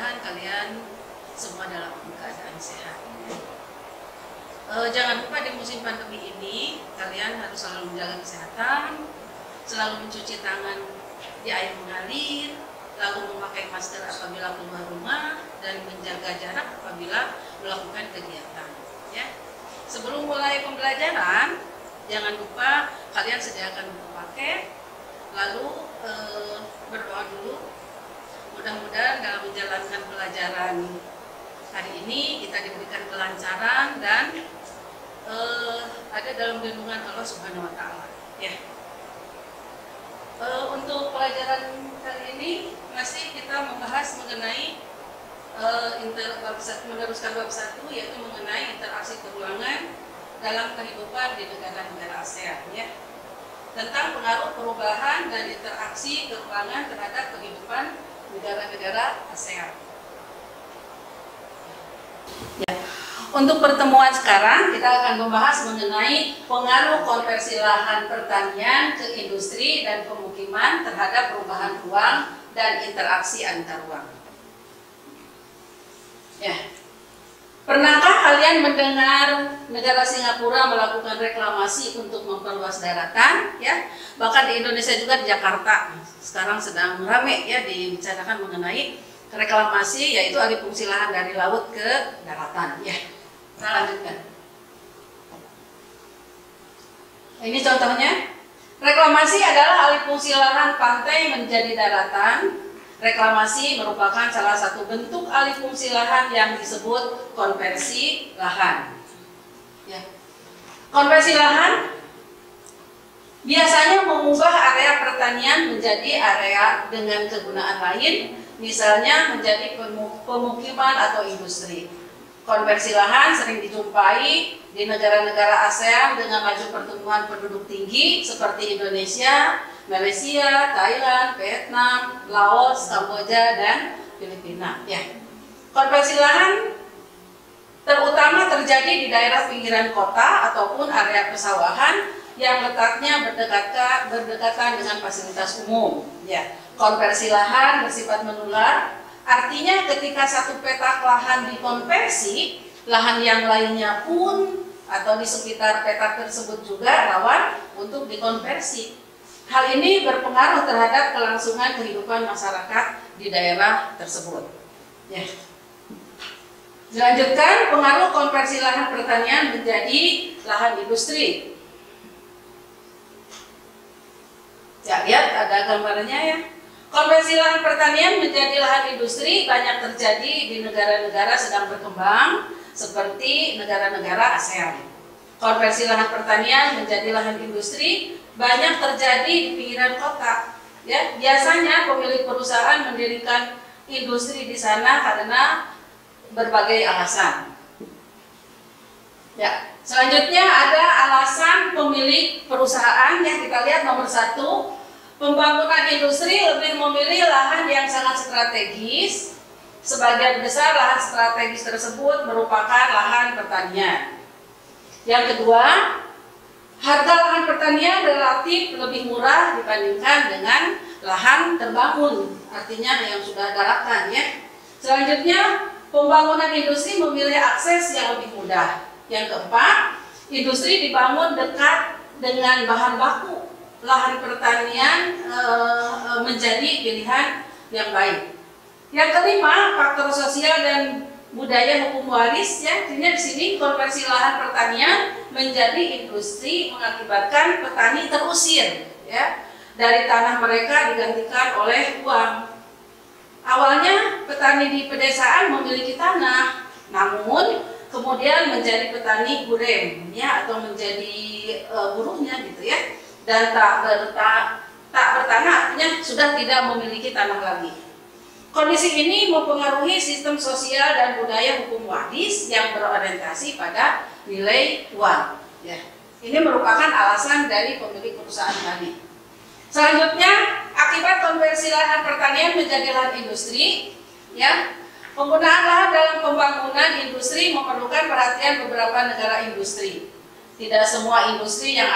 mudah-mudahan kalian semua dalam keadaan sehat. Jangan lupa di musim pandemi ini kalian harus selalu menjaga kesehatan, selalu mencuci tangan di air mengalir, lalu memakai masker apabila keluar rumah, dan menjaga jarak apabila melakukan kegiatan. Ya. Sebelum mulai pembelajaran, jangan lupa kalian sediakan buku paket, lalu berdoa dulu. Mudah-mudahan dalam menjalankan pelajaran hari ini kita diberikan kelancaran dan ada dalam lindungan Allah Subhanahu Wa Taala. Ya. Untuk pelajaran kali ini masih kita membahas mengenai meneruskan bab 1, yaitu mengenai interaksi keuangan dalam kehidupan di negara-negara ASEAN, ya. Tentang pengaruh perubahan dan interaksi keuangan terhadap kehidupan negara-negara ASEAN. Ya. Untuk pertemuan sekarang kita akan membahas mengenai pengaruh konversi lahan pertanian ke industri dan pemukiman terhadap perubahan ruang dan interaksi antar ruang. Ya. Pernahkah kalian mendengar negara Singapura melakukan reklamasi untuk memperluas daratan? Ya, bahkan di Indonesia juga, di Jakarta sekarang sedang ramai ya dibicarakan mengenai reklamasi, yaitu alih fungsi lahan dari laut ke daratan. Ya, kita lanjutkan. Ini contohnya, reklamasi adalah alih fungsi lahan pantai menjadi daratan. Reklamasi merupakan salah satu bentuk alih fungsi lahan yang disebut konversi lahan. Ya. Konversi lahan biasanya mengubah area pertanian menjadi area dengan kegunaan lain, misalnya menjadi pemukiman atau industri. Konversi lahan sering dijumpai di negara-negara ASEAN dengan laju pertumbuhan penduduk tinggi seperti Indonesia, Malaysia, Thailand, Vietnam, Laos, Kamboja, dan Filipina. Ya. Konversi lahan terutama terjadi di daerah pinggiran kota ataupun area pesawahan yang letaknya berdekatan dengan fasilitas umum. Ya. Konversi lahan bersifat menular, artinya ketika satu petak lahan dikonversi, lahan yang lainnya pun atau di sekitar petak tersebut juga rawan untuk dikonversi. Hal ini berpengaruh terhadap kelangsungan kehidupan masyarakat di daerah tersebut. Ya. Dilanjutkan, pengaruh konversi lahan pertanian menjadi lahan industri. Ya, lihat ada gambarnya ya. Konversi lahan pertanian menjadi lahan industri banyak terjadi di negara-negara sedang berkembang seperti negara-negara ASEAN. Konversi lahan pertanian menjadi lahan industri banyak terjadi di pinggiran kota. Ya, biasanya pemilik perusahaan mendirikan industri di sana karena berbagai alasan. Ya, selanjutnya ada alasan pemilik perusahaan yang kita lihat nomor 1, pembangunan industri lebih memilih lahan yang sangat strategis. Sebagian besar lahan strategis tersebut merupakan lahan pertanian. Yang kedua, harga lahan pertanian relatif lebih murah dibandingkan dengan lahan terbangun, artinya yang sudah daratan ya. Selanjutnya, pembangunan industri memilih akses yang lebih mudah. Yang keempat, industri dibangun dekat dengan bahan baku. Lahan pertanian menjadi pilihan yang baik. Yang kelima, faktor sosial dan budaya hukum waris ya. Artinya di sini konversi lahan pertanian menjadi industri mengakibatkan petani terusir ya dari tanah mereka digantikan oleh uang. Awalnya petani di pedesaan memiliki tanah, namun kemudian menjadi petani gurem ya atau menjadi buruhnya gitu ya, dan tak bertanah artinya sudah tidak memiliki tanah lagi. Kondisi ini mempengaruhi sistem sosial dan budaya hukum waris yang berorientasi pada nilai uang. Ya. Ini merupakan alasan dari pemilik perusahaan tadi. Selanjutnya, akibat konversi lahan pertanian menjadi lahan industri, ya, penggunaan lahan dalam pembangunan industri memerlukan perhatian beberapa negara industri. Tidak semua industri yang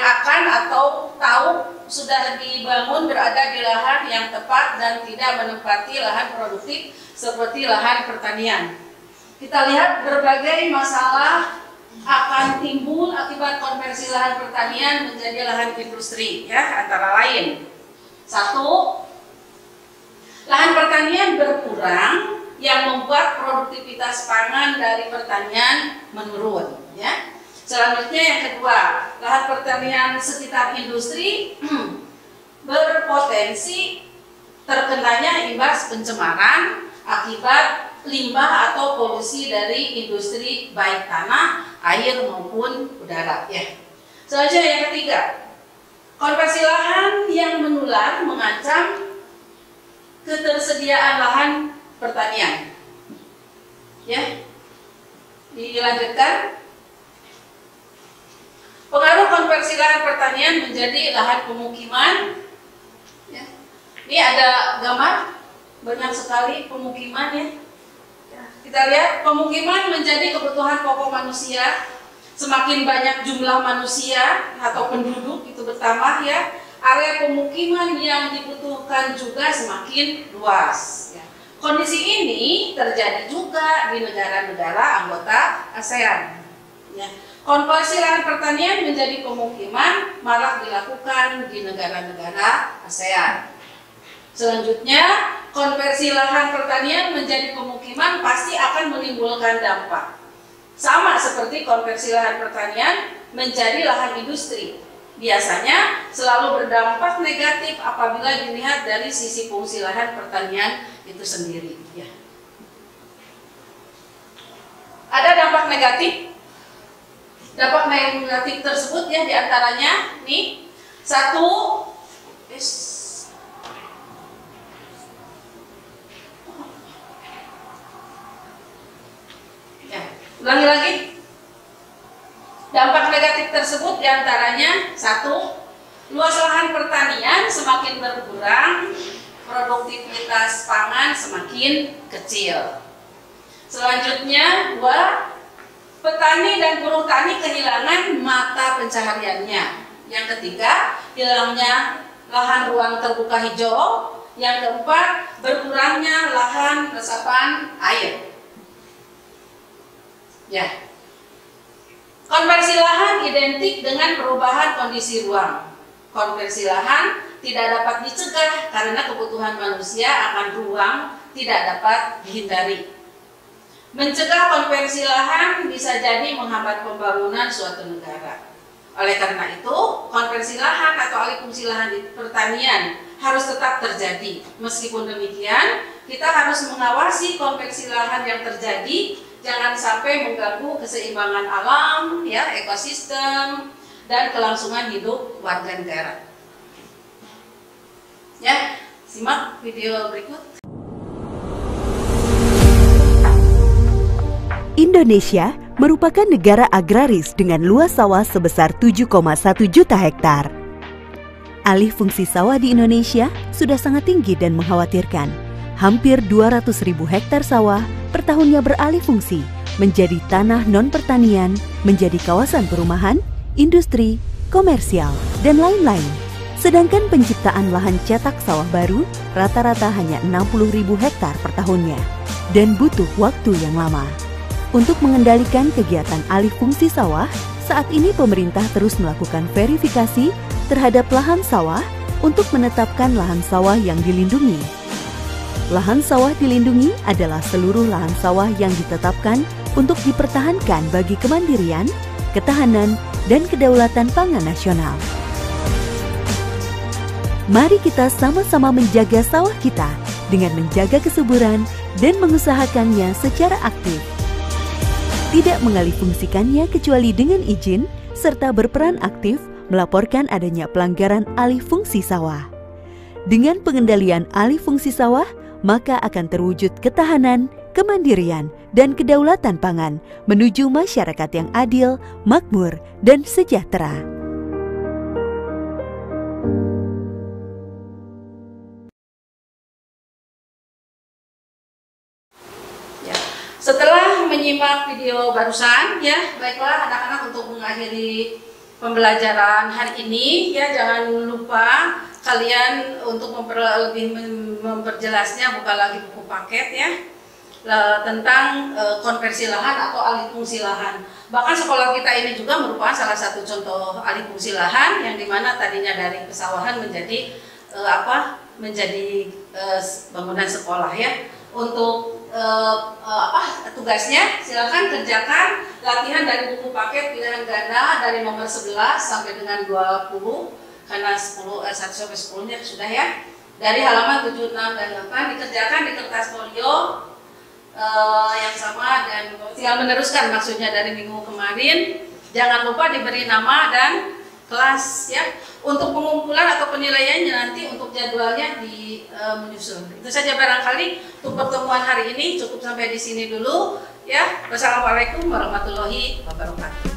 akan atau tahu sudah dibangun berada di lahan yang tepat dan tidak menempati lahan produktif seperti lahan pertanian. Kita lihat berbagai masalah akan timbul akibat konversi lahan pertanian menjadi lahan industri, ya, antara lain. 1. Lahan pertanian berkurang yang membuat produktivitas pangan dari pertanian menurun, ya. Selanjutnya yang kedua, lahan pertanian sekitar industri berpotensi terkenanya imbas pencemaran akibat limbah atau polusi dari industri baik tanah, air maupun udara, ya. Selanjutnya yang ketiga, konversi lahan yang menular mengancam ketersediaan lahan pertanian. Ya. Dilanjutkan. Pengaruh konversi lahan pertanian menjadi lahan pemukiman. Ya. Ini ada gambar banyak sekali pemukiman, ya. Kita lihat pemukiman menjadi kebutuhan pokok manusia. Semakin banyak jumlah manusia atau penduduk itu bertambah, ya. Area pemukiman yang dibutuhkan juga semakin luas. Ya. Kondisi ini terjadi juga di negara-negara anggota ASEAN. Ya. Konversi lahan pertanian menjadi pemukiman marak dilakukan di negara-negara ASEAN. Selanjutnya, konversi lahan pertanian menjadi pemukiman pasti akan menimbulkan dampak. Sama seperti konversi lahan pertanian menjadi lahan industri. Biasanya selalu berdampak negatif apabila dilihat dari sisi fungsi lahan pertanian itu sendiri. Ya. Ada dampak negatif. Dampak negatif tersebut, ya, diantaranya nih, 1, ulangi lagi. Dampak negatif tersebut diantaranya 1, luas lahan pertanian semakin berkurang, produktivitas pangan semakin kecil. Selanjutnya 2, petani dan buruh tani kehilangan mata pencahariannya. Yang ketiga, hilangnya lahan ruang terbuka hijau. Yang keempat, berkurangnya lahan resapan air. Ya. Konversi lahan identik dengan perubahan kondisi ruang. Konversi lahan tidak dapat dicegah karena kebutuhan manusia akan ruang tidak dapat dihindari. Mencegah konversi lahan bisa jadi menghambat pembangunan suatu negara. Oleh karena itu, konversi lahan atau alih fungsi lahan di pertanian harus tetap terjadi. Meskipun demikian, kita harus mengawasi konversi lahan yang terjadi, jangan sampai mengganggu keseimbangan alam, ya, ekosistem, dan kelangsungan hidup warga negara. Ya, simak video berikut. Indonesia merupakan negara agraris dengan luas sawah sebesar 7,1 juta hektar. Alih fungsi sawah di Indonesia sudah sangat tinggi dan mengkhawatirkan. Hampir 200.000 hektar sawah per tahunnya beralih fungsi menjadi tanah non-pertanian, menjadi kawasan perumahan, industri, komersial, dan lain-lain. Sedangkan penciptaan lahan cetak sawah baru rata-rata hanya 60.000 hektar per tahunnya dan butuh waktu yang lama. Untuk mengendalikan kegiatan alih fungsi sawah, saat ini pemerintah terus melakukan verifikasi terhadap lahan sawah untuk menetapkan lahan sawah yang dilindungi. Lahan sawah dilindungi adalah seluruh lahan sawah yang ditetapkan untuk dipertahankan bagi kemandirian, ketahanan, dan kedaulatan pangan nasional. Mari kita sama-sama menjaga sawah kita dengan menjaga kesuburan dan mengusahakannya secara aktif. Tidak mengalihfungsikannya kecuali dengan izin, serta berperan aktif melaporkan adanya pelanggaran alih fungsi sawah. Dengan pengendalian alih fungsi sawah, maka akan terwujud ketahanan, kemandirian, dan kedaulatan pangan menuju masyarakat yang adil, makmur, dan sejahtera. Setelah menyimak video barusan, ya, baiklah anak-anak, untuk mengakhiri pembelajaran hari ini ya. Jangan lupa kalian untuk lebih memperjelasnya, buka lagi buku paket ya, tentang konversi lahan atau alih fungsi lahan. Bahkan sekolah kita ini juga merupakan salah satu contoh alih fungsi lahan, yang dimana tadinya dari pesawahan menjadi bangunan sekolah ya. Untuk tugasnya silakan kerjakan latihan dari buku paket pilihan ganda dari nomor 11 sampai dengan 20, karena 1 sampai 10-nya sudah ya. Dari halaman 7, 6, dan 8 dikerjakan di kertas folio yang sama, dan tinggal meneruskan maksudnya dari minggu kemarin. Jangan lupa diberi nama dan kelas ya. Untuk pengumpulan atau penilaiannya nanti untuk jadwalnya menyusun. Itu saja barangkali untuk pertemuan hari ini, cukup sampai di sini dulu ya. Wassalamualaikum warahmatullahi wabarakatuh.